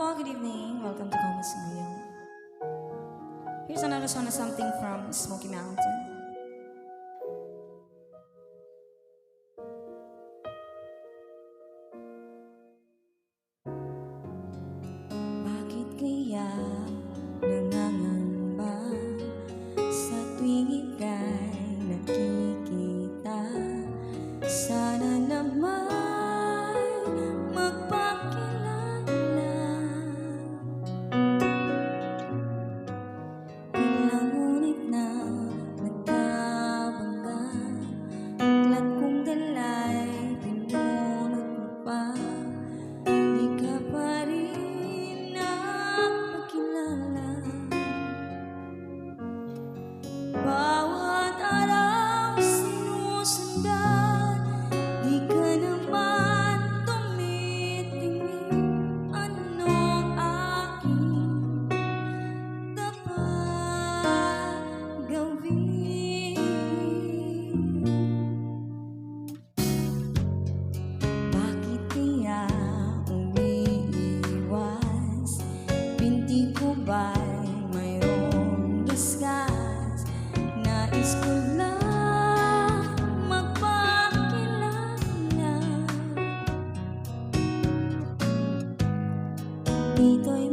po, good evening. Welcome to Comas Ngayon. Here's another song na something from Smoky Mountain. Bakit kaya nangangamba sa tuwing ika'y nakikita? Sana naman magpakilala. Ilang ngunit na nagkabangga, bigla't kong dala'y pinunot mo pa. Di ka pa rin napakilala. Bawat araw sinusundan, di ka naman tumitingin. Anong aking dapat gawin? Bakit kaya umiiwas? Binti ko ba'y mayroong gasgas? Nais ko lang magpakilala. Dito'y